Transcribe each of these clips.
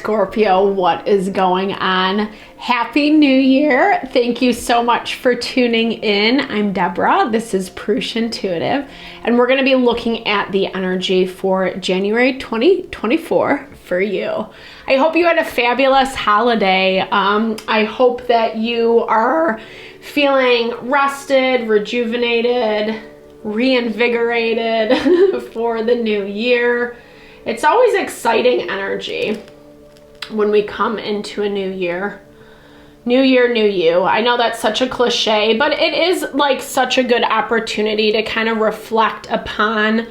Scorpio, what is going on? Happy New Year. Thank you so much for tuning in. I'm Deborah. This is Purusha Intuitive, and we're going to be looking at the energy for January 2024 for you. I hope you had a fabulous holiday. I hope that you are feeling rested, rejuvenated, reinvigorated for the new year. It's always exciting energy when we come into a new year. New year, new you. I know that's such a cliche, but it is like such a good opportunity to kind of reflect upon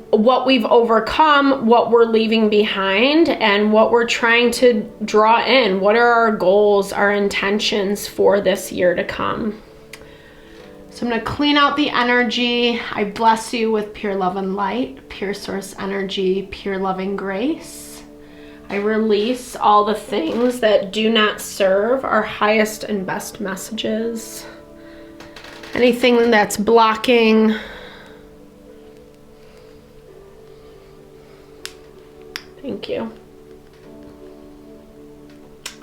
what we've overcome, what we're leaving behind, and what we're trying to draw in. What are our goals, our intentions for this year to come? So I'm going to clean out the energy. I bless you with pure love and light, pure source energy, pure loving grace. I release all the things that do not serve our highest and best messages. Anything that's blocking. Thank you.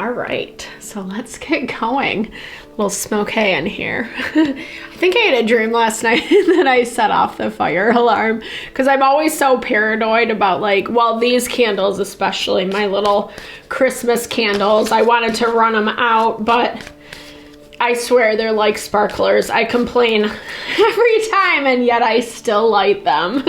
All right, so let's get going. A little smoky in here. I think I had a dream last night that I set off the fire alarm because I'm always so paranoid about these candles, especially my little Christmas candles. I wanted to run them out, but I swear they're like sparklers. I complain every time and yet I still light them.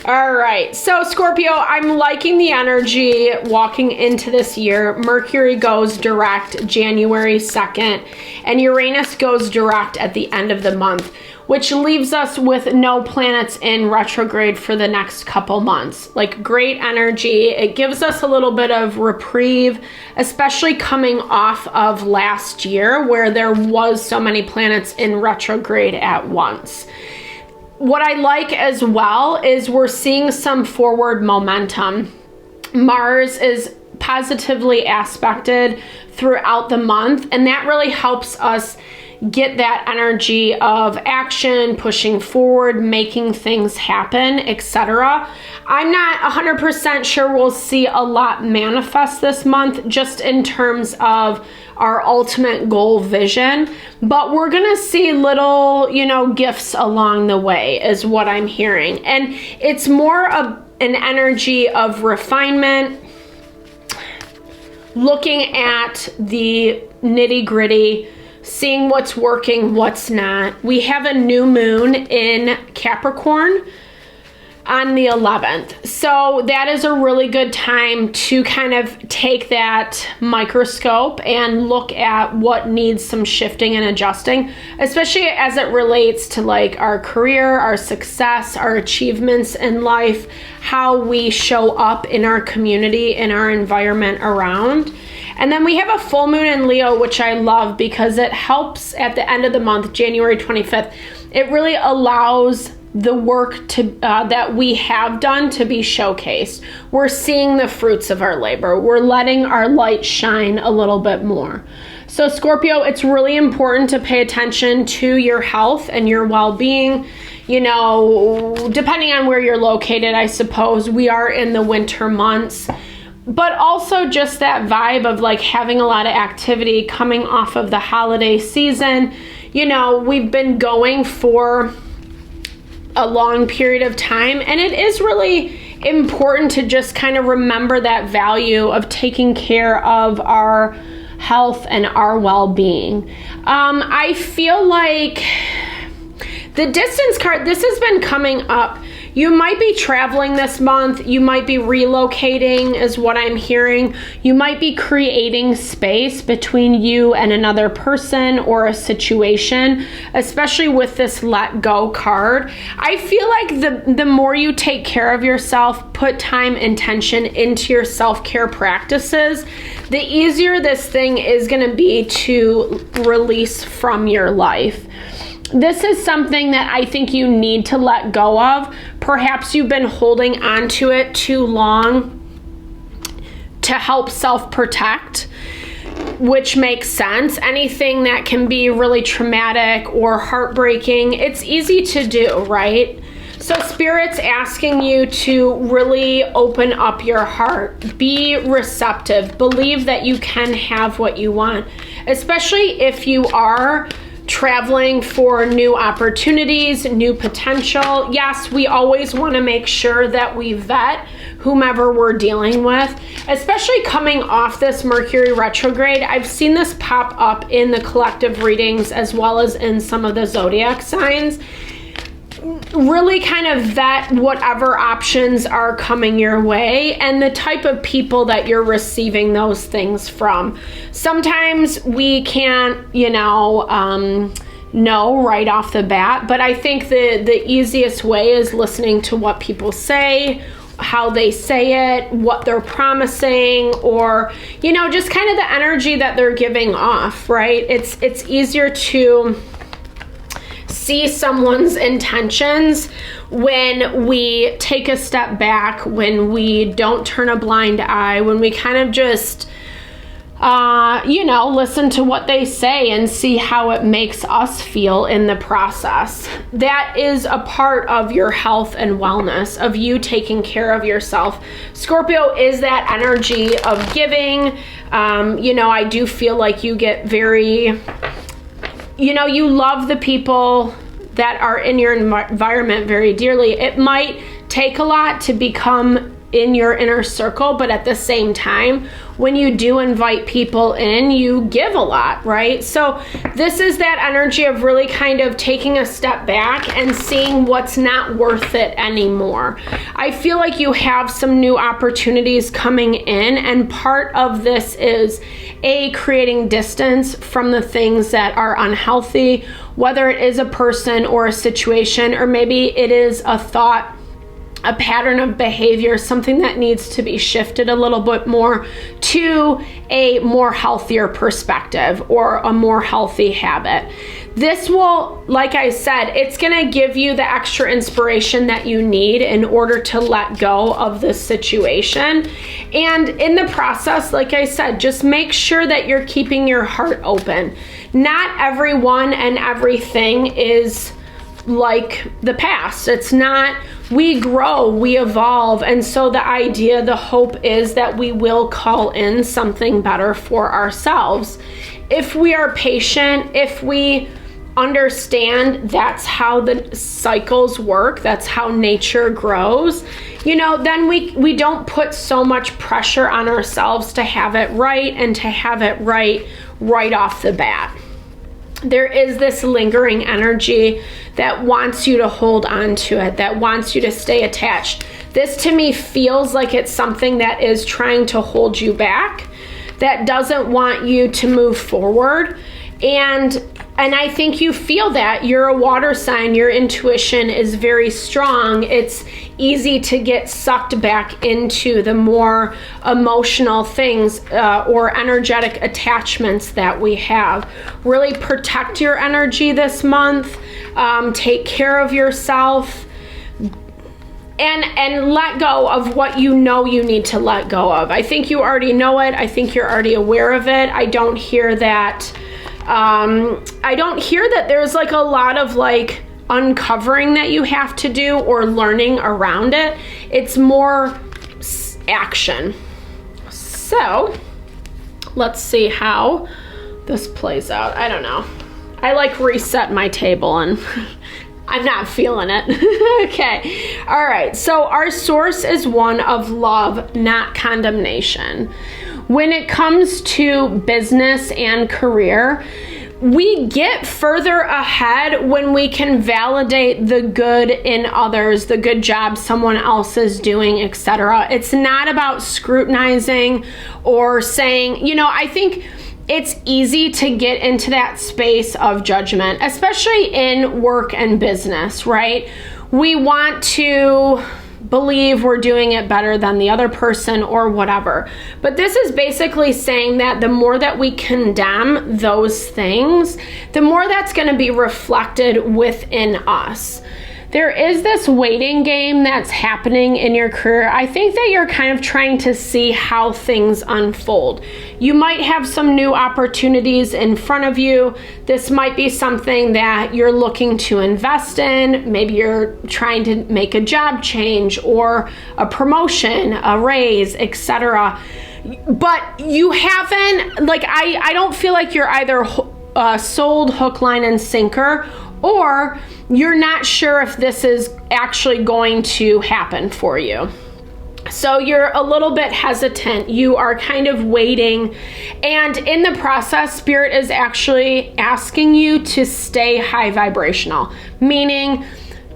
All right, so Scorpio, I'm liking the energy walking into this year. Mercury goes direct January 2nd, and Uranus goes direct at the end of the month, which leaves us with no planets in retrograde for the next couple months. Like, great energy. It gives us a little bit of reprieve, especially coming off of last year where there was so many planets in retrograde at once. What I like as well is we're seeing some forward momentum. Mars is positively aspected throughout the month, and that really helps us get that energy of action, pushing forward, making things happen, etc. I'm not 100% sure we'll see a lot manifest this month, just in terms of our ultimate goal vision, but we're gonna see little, gifts along the way is what I'm hearing. And it's more of an energy of refinement, looking at the nitty-gritty, seeing what's working, what's not. We have a new moon in Capricorn on the 11th. So that is a really good time to kind of take that microscope and look at what needs some shifting and adjusting, especially as it relates to our career, our success, our achievements in life, how we show up in our community, in our environment around. And then we have a full moon in Leo, which I love because it helps at the end of the month, January 25th. It really allows the work that we have done to be showcased. We're seeing the fruits of our labor. We're letting our light shine a little bit more. So Scorpio, it's really important to pay attention to your health and your well-being. Depending on where you're located, I suppose we are in the winter months. But also just that vibe of having a lot of activity coming off of the holiday season. We've been going for a long period of time, and it is really important to just kind of remember that value of taking care of our health and our well-being. I feel like the distance card, this has been coming up. You might be traveling this month. You might be relocating is what I'm hearing. You might be creating space between you and another person or a situation, especially with this let go card. I feel like the more you take care of yourself, put time, intention into your self-care practices, the easier this thing is going to be to release from your life. This is something that I think you need to let go of. Perhaps you've been holding on to it too long to help self-protect, which makes sense. Anything that can be really traumatic or heartbreaking, it's easy to do, right? So Spirit's asking you to really open up your heart, be receptive, believe that you can have what you want, especially if you are traveling for new opportunities, new potential. Yes, we always want to make sure that we vet whomever we're dealing with, especially coming off this Mercury retrograde. I've seen this pop up in the collective readings as well as in some of the zodiac signs. Really kind of vet whatever options are coming your way and the type of people that you're receiving those things from. Sometimes we can't, know right off the bat, but I think the easiest way is listening to what people say, how they say it, what they're promising, or, just kind of the energy that they're giving off, right? It's easier to see someone's intentions when we take a step back, when we don't turn a blind eye, when we kind of just, listen to what they say and see how it makes us feel in the process. That is a part of your health and wellness, of you taking care of yourself. Scorpio is that energy of giving. I do feel like you get very, you love the people that are in your environment very dearly. It might take a lot to become in your inner circle, but at the same time, when you do invite people in, you give a lot, right? So this is that energy of really kind of taking a step back and seeing what's not worth it anymore. I feel like you have some new opportunities coming in, and part of this is creating distance from the things that are unhealthy, whether it is a person or a situation, or maybe it is a thought, a pattern of behavior, something that needs to be shifted a little bit more to a more healthier perspective or a more healthy habit. This will, like I said, it's going to give you the extra inspiration that you need in order to let go of this situation. And in the process, like I said, just make sure that you're keeping your heart open. Not everyone and everything is like the past. It's not. We grow, we evolve, and so the hope is that we will call in something better for ourselves. If we are patient, if we understand that's how the cycles work, that's how nature grows, then we don't put so much pressure on ourselves to have it right and to have it right off the bat. There is this lingering energy that wants you to hold on to it, that wants you to stay attached. This to me feels like it's something that is trying to hold you back, that doesn't want you to move forward. And I think you feel that. You're a water sign. Your intuition is very strong. It's easy to get sucked back into the more emotional things or energetic attachments that we have. Really protect your energy this month. Take care of yourself. And let go of what you need to let go of. I think you already know it. I think you're already aware of it. I don't hear that. I don't hear that there's like a lot of like uncovering that you have to do or learning around it. It's more action. So let's see how this plays out. I don't know. I like reset my table and I'm not feeling it. Okay. All right. So our source is one of love, not condemnation. When it comes to business and career, we get further ahead when we can validate the good in others, the good job someone else is doing, etc. It's not about scrutinizing or saying, I think it's easy to get into that space of judgment, especially in work and business, right? We want to believe we're doing it better than the other person or whatever. But this is basically saying that the more that we condemn those things, the more that's going to be reflected within us. there is this waiting game that's happening in your career. I think that you're kind of trying to see how things unfold. You might have some new opportunities in front of you. This might be something that you're looking to invest in. Maybe you're trying to make a job change or a promotion, a raise, etc. But you haven't, like, I don't feel like you're either sold hook, line, and sinker, or you're not sure if this is actually going to happen for you. So you're a little bit hesitant. You are kind of waiting. And in the process, Spirit is actually asking you to stay high vibrational, meaning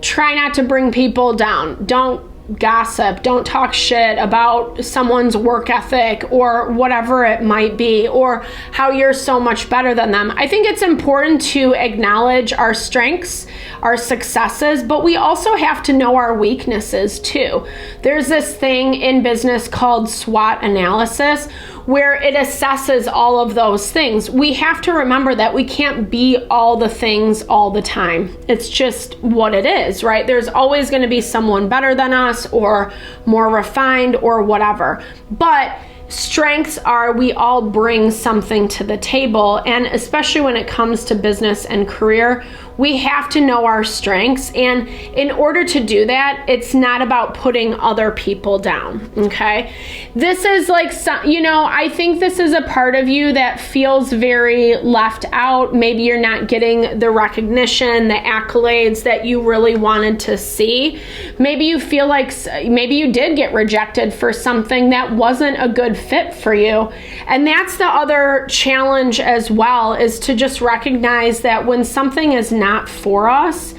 try not to bring people down. Don't gossip, don't talk shit about someone's work ethic or whatever it might be, or how you're so much better than them. I think it's important to acknowledge our strengths, our successes, but we also have to know our weaknesses too. There's this thing in business called SWOT analysis, where it assesses all of those things. We have to remember that we can't be all the things all the time. It's just what it is, right? There's always going to be someone better than us or more refined or whatever. But strengths are, we all bring something to the table. And especially when it comes to business and career, we have to know our strengths. And in order to do that, it's not about putting other people down, okay? This is like, I think this is a part of you that feels very left out. Maybe you're not getting the recognition, the accolades that you really wanted to see. Maybe you feel like maybe you did get rejected for something that wasn't a good fit for you. And that's the other challenge as well, is to just recognize that when something is not for us,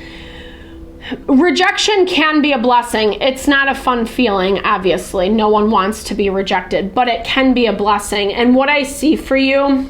rejection can be a blessing. It's not a fun feeling, obviously. No one wants to be rejected, but it can be a blessing. And what I see for you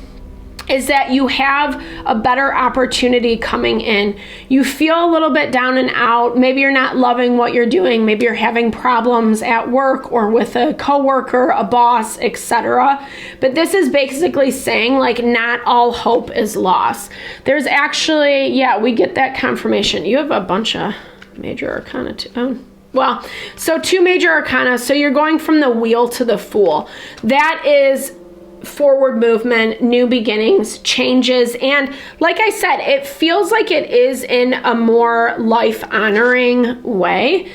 is that you have a better opportunity coming in. You feel a little bit down and out. Maybe you're not loving what you're doing. Maybe you're having problems at work or with a coworker, a boss, etc. But this is basically saying, like, not all hope is lost. There's actually, we get that confirmation. You have a bunch of major arcana too. Oh. Well, so 2 major arcana. So you're going from the Wheel to the Fool. That is forward movement, new beginnings, changes. And like I said, it feels like it is in a more life honoring way.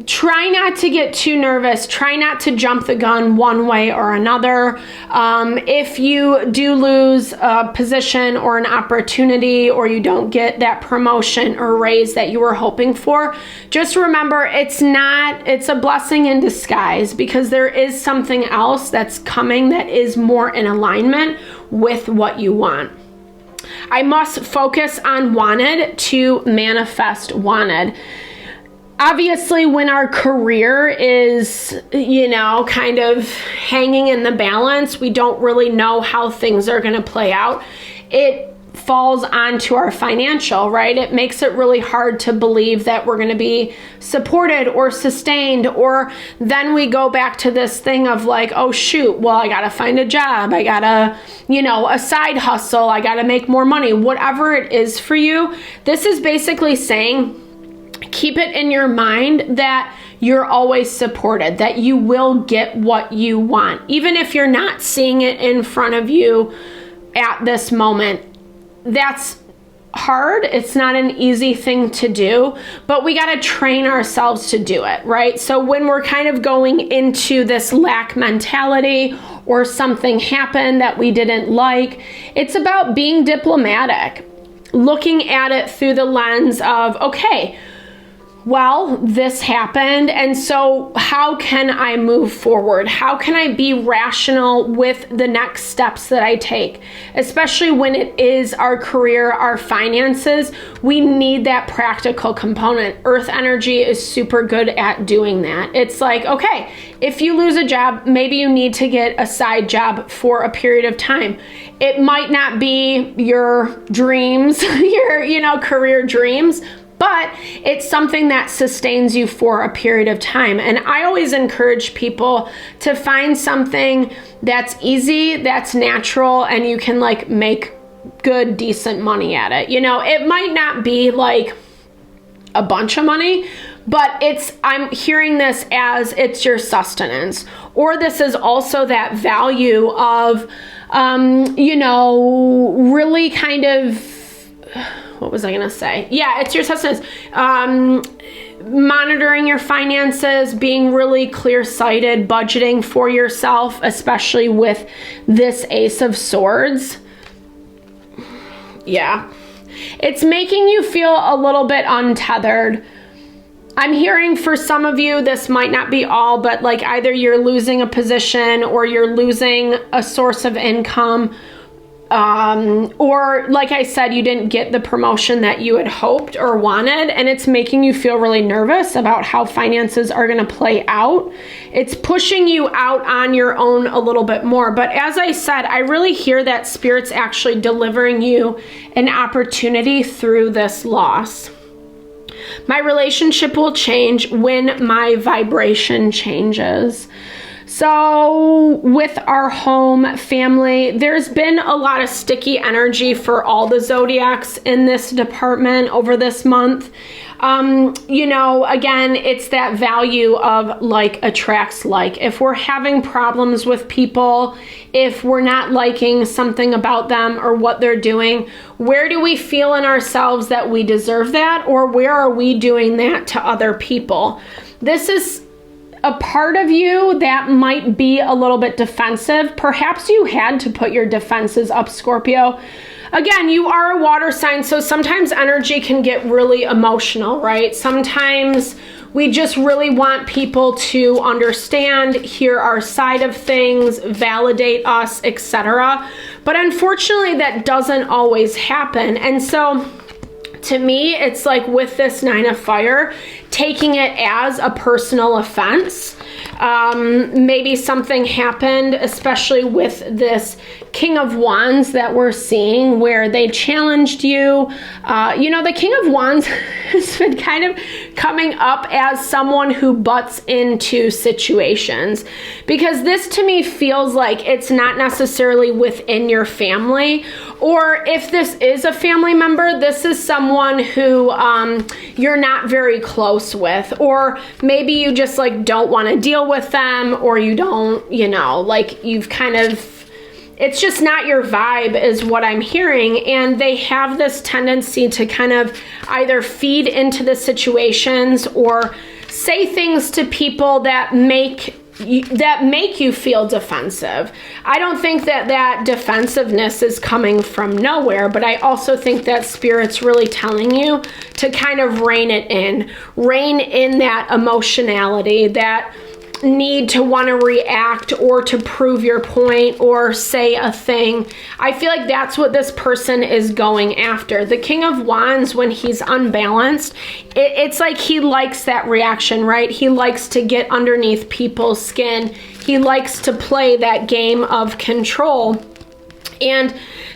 Try not to get too nervous. Try not to jump the gun one way or another. If you do lose a position or an opportunity, or you don't get that promotion or raise that you were hoping for, just remember it's a blessing in disguise, because there is something else that's coming that is more in alignment with what you want. I must focus on wanted to manifest wanted. Obviously, when our career is, kind of hanging in the balance, we don't really know how things are going to play out. It falls onto our financial, right? It makes it really hard to believe that we're going to be supported or sustained, or then we go back to this thing of like, oh shoot, well, I got to find a job. I got to, a side hustle. I got to make more money. Whatever it is for you, this is basically saying, keep it in your mind that you're always supported, that you will get what you want. Even if you're not seeing it in front of you at this moment, that's hard. It's not an easy thing to do, but we got to train ourselves to do it, right? So when we're kind of going into this lack mentality, or something happened that we didn't like, it's about being diplomatic, looking at it through the lens of, okay, well, this happened, and so how can I move forward? How can I be rational with the next steps that I take? Especially when it is our career, our finances, we need that practical component. Earth energy is super good at doing that. It's like, okay, if you lose a job, maybe you need to get a side job for a period of time. It might not be your dreams, your career dreams, but it's something that sustains you for a period of time. And I always encourage people to find something that's easy, that's natural, and you can make good, decent money at it. It might not be a bunch of money, but I'm hearing this as it's your sustenance, or this is also that value of, really kind of, what was I going to say? Yeah, it's your sustenance. Monitoring your finances, being really clear-sighted, budgeting for yourself, especially with this Ace of Swords. Yeah. It's making you feel a little bit untethered. I'm hearing for some of you, this might not be all, but like either you're losing a position or you're losing a source of income, or like I said, you didn't get the promotion that you had hoped or wanted, and it's making you feel really nervous about how finances are going to play out. It's pushing you out on your own a little bit more. But as I said, I really hear that Spirit's actually delivering you an opportunity through this loss. My relationship will change when my vibration changes. So with our home family, there's been a lot of sticky energy for all the zodiacs in this department over this month. Again, it's that value of like attracts like. If we're having problems with people, if we're not liking something about them or what they're doing, where do we feel in ourselves that we deserve that? Or where are we doing that to other people? This is a part of you that might be a little bit defensive. Perhaps you had to put your defenses up, Scorpio. Again, you are a water sign, so sometimes energy can get really emotional, right? Sometimes we just really want people to understand, hear our side of things, validate us, etc. But unfortunately, that doesn't always happen. And so to me, it's like with this Nine of Fire, taking it as a personal offense. Maybe something happened, especially with this King of Wands that we're seeing, where they challenged you. The King of Wands has been kind of coming up as someone who butts into situations, because this to me feels like it's not necessarily within your family, or if this is a family member, this is someone who you're not very close with, or maybe you just like don't want to deal with them, or you don't, you've kind of, it's just not your vibe is what I'm hearing. And they have this tendency to kind of either feed into the situations or say things to people that make you feel defensive. I don't think that defensiveness is coming from nowhere, but I also think that Spirit's really telling you to kind of rein in that emotionality, that need to want to react or to prove your point or say a thing. I feel like that's what this person is going after. The King of Wands, when he's unbalanced, it's like he likes that reaction, right? He likes to get underneath people's skin. He likes to play that game of control. And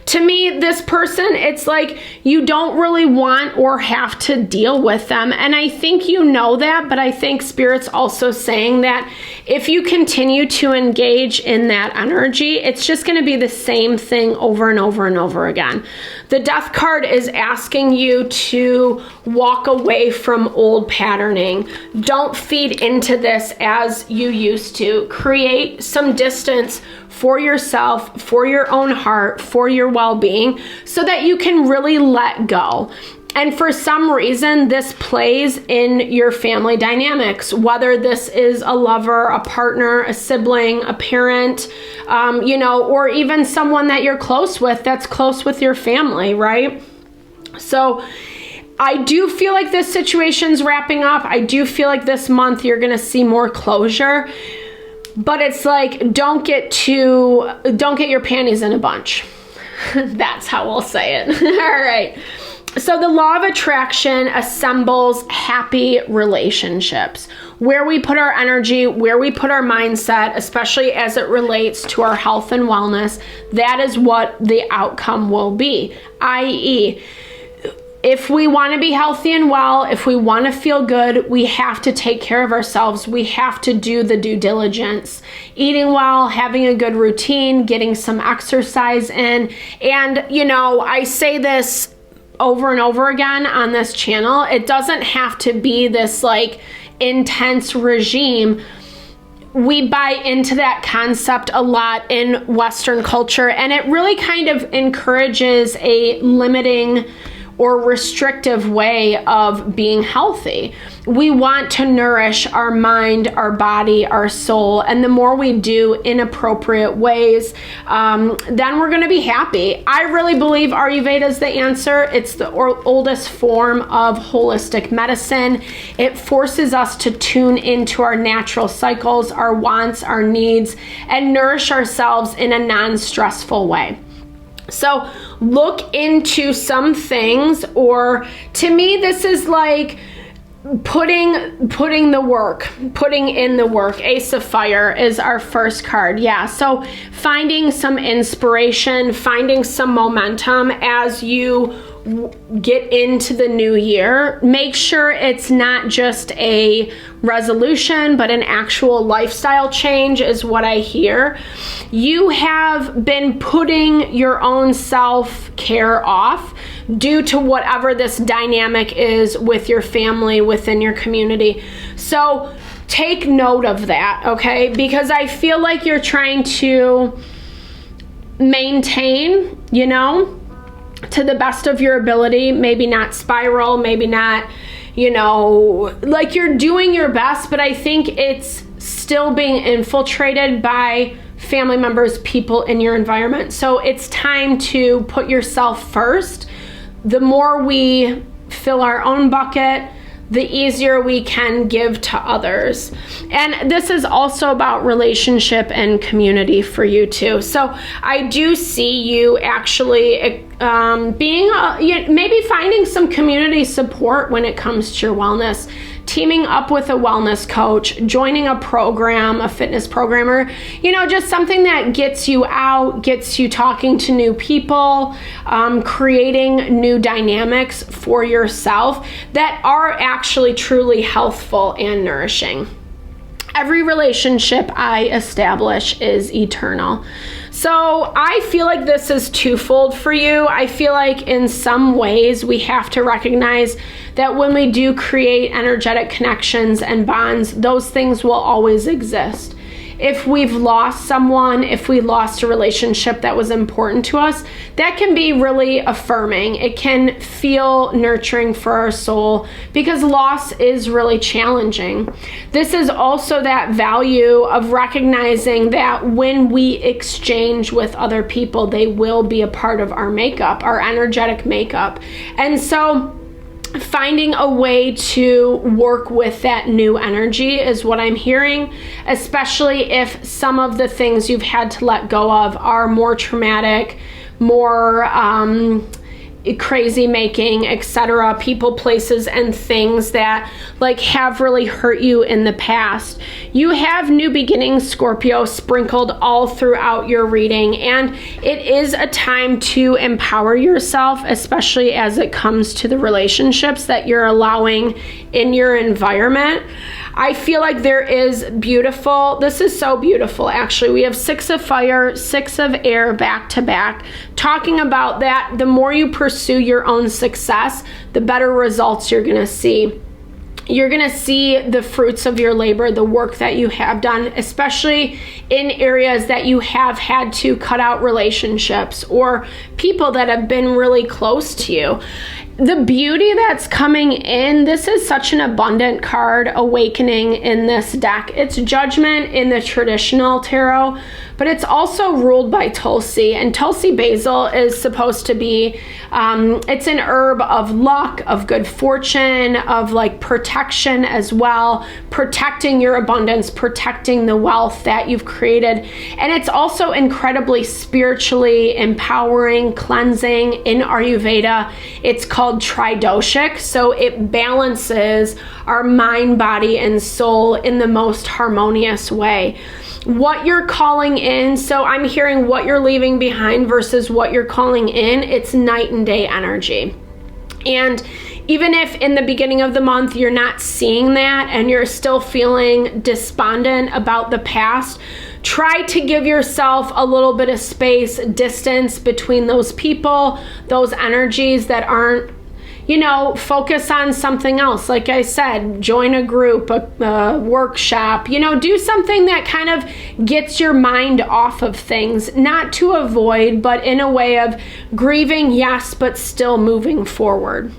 to me, this person, it's like you don't really want or have to deal with them. And I think you know that, but I think Spirit's also saying that if you continue to engage in that energy, it's just going to be the same thing over and over and over again. The Death card is asking you to walk away from old patterning. Don't feed into this as you used to. Create some distance for yourself, for your own heart, for your well-being, so that you can really let go. And for some reason, this plays in your family dynamics, whether this is a lover, a partner, a sibling, a parent, or even someone that you're close with that's close with your family, right? So I do feel like this situation's wrapping up. I do feel like this month you're going to see more closure. But it's like, don't get your panties in a bunch. That's how we'll say it. All right. So the law of attraction assembles happy relationships. Where we put our energy, where we put our mindset, especially as it relates to our health and wellness, that is what the outcome will be. i.e., if we want to be healthy and well, if we want to feel good, we have to take care of ourselves. We have to do the due diligence. Eating well, having a good routine, getting some exercise in. And, I say this over and over again on this channel. It doesn't have to be this like intense regime. We buy into that concept a lot in Western culture, and it really kind of encourages a limiting or restrictive way of being healthy. We want to nourish our mind, our body, our soul, and the more we do in appropriate ways, then we're going to be happy. I really believe Ayurveda is the answer. It's the oldest form of holistic medicine. It forces us to tune into our natural cycles, our wants, our needs, and nourish ourselves in a non-stressful way. So look into some things, or to me, this is like putting in the work. Ace of Fire is our first card. Yeah, so finding some inspiration, finding some momentum as you get into the new year. Make sure it's not just a resolution, but an actual lifestyle change is what I hear. You have been putting your own self-care off due to whatever this dynamic is with your family, within your community. So take note of that, okay? Because I feel like you're trying to maintain, to the best of your ability, maybe not spiral, maybe not, like you're doing your best, but I think it's still being infiltrated by family members, people in your environment. So it's time to put yourself first. The more we fill our own bucket, the easier we can give to others. And this is also about relationship and community for you too. So I do see you actually maybe finding some community support when it comes to your wellness, teaming up with a wellness coach, joining a program, a fitness programmer, just something that gets you out, gets you talking to new people, creating new dynamics for yourself that are actually truly healthful and nourishing. Every relationship I establish is eternal. So I feel like this is twofold for you. I feel like in some ways we have to recognize that when we do create energetic connections and bonds, those things will always exist. If we've lost someone, if we lost a relationship that was important to us, that can be really affirming. It can feel nurturing for our soul because loss is really challenging. This is also that value of recognizing that when we exchange with other people, they will be a part of our makeup, our energetic makeup. And so finding a way to work with that new energy is what I'm hearing, especially if some of the things you've had to let go of are more traumatic, more crazy making, etc. People, places, and things that have really hurt you in the past. You have new beginnings, Scorpio, sprinkled all throughout your reading, and it is a time to empower yourself, especially as it comes to the relationships that you're allowing in your environment. I feel like this is so beautiful actually. We have 6 of Fire, 6 of Air back to back, talking about that the more you pursue your own success, the better results you're gonna see. You're gonna see the fruits of your labor, the work that you have done, especially in areas that you have had to cut out relationships or people that have been really close to you. The beauty that's coming in, this is such an abundant card, awakening in this deck. It's Judgment in the traditional tarot, but it's also ruled by Tulsi, and Tulsi basil is supposed to be, it's an herb of luck, of good fortune, of protection as well, protecting your abundance, protecting the wealth that you've created. And it's also incredibly spiritually empowering, cleansing. In Ayurveda, it's called tridoshic, so it balances our mind, body, and soul in the most harmonious way. What you're calling in, so I'm hearing what you're leaving behind versus what you're calling in, it's night and day energy. And even if in the beginning of the month you're not seeing that and you're still feeling despondent about the past, try to give yourself a little bit of space, distance between those people, those energies that aren't, you know, focus on something else. Like I said, join a group, a workshop, you know, do something that kind of gets your mind off of things, not to avoid, but in a way of grieving, yes, but still moving forward.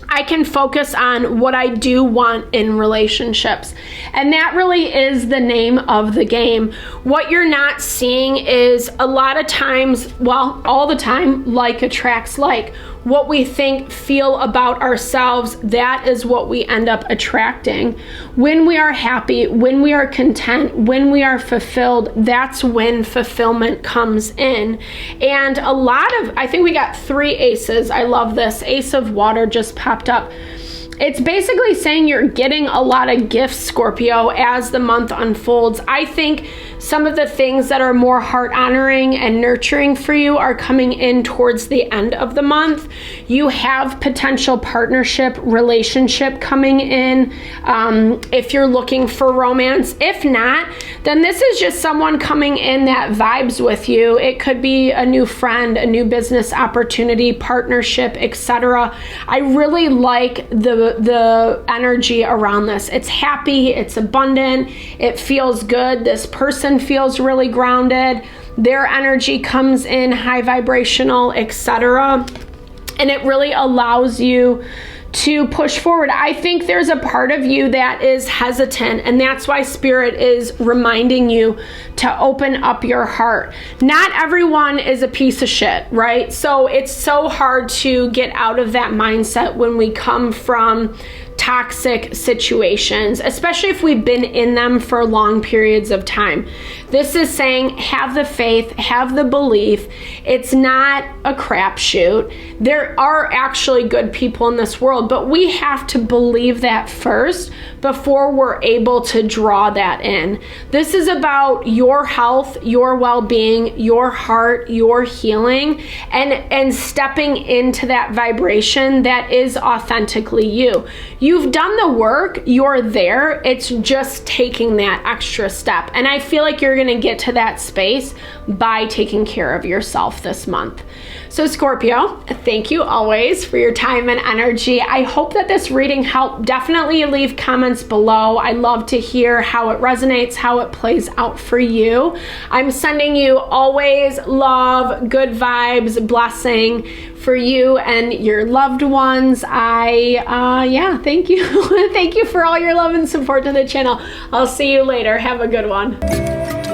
I can focus on what I do want in relationships. And that really is the name of the game. What you're not seeing is a lot of times, well, all the time, like attracts like. What we think, feel about ourselves, that is what we end up attracting. When we are happy, when we are content, when we are fulfilled, that's when fulfillment comes in. And a lot of, I think we got 3 aces. I love this. Ace of water just popped up. It's basically saying you're getting a lot of gifts, Scorpio, as the month unfolds. I think some of the things that are more heart honoring and nurturing for you are coming in towards the end of the month. You have potential partnership, relationship coming in if you're looking for romance. If not, then this is just someone coming in that vibes with you. It could be a new friend, a new business opportunity, partnership, etc. I really like the energy around this. It's happy, it's abundant, it feels good. This person feels really grounded. Their energy comes in high vibrational, etc. And it really allows you to push forward. I think there's a part of you that is hesitant, and that's why Spirit is reminding you to open up your heart. Not everyone is a piece of shit, right? So it's so hard to get out of that mindset when we come from toxic situations, especially if we've been in them for long periods of time. This is saying have the faith, have the belief. It's not a crapshoot. There are actually good people in this world, but we have to believe that first before we're able to draw that in. This is about your health, your well-being, your heart, your healing, and stepping into that vibration that is authentically you. You've done the work, you're there. It's just taking that extra step. And I feel like you're going to get to that space by taking care of yourself this month. So Scorpio, thank you always for your time and energy. I hope that this reading helped. Definitely leave comments below. I love to hear how it resonates, how it plays out for you. I'm sending you always love, good vibes, blessing for you and your loved ones. Thank you. Thank you for all your love and support to the channel. I'll see you later. Have a good one.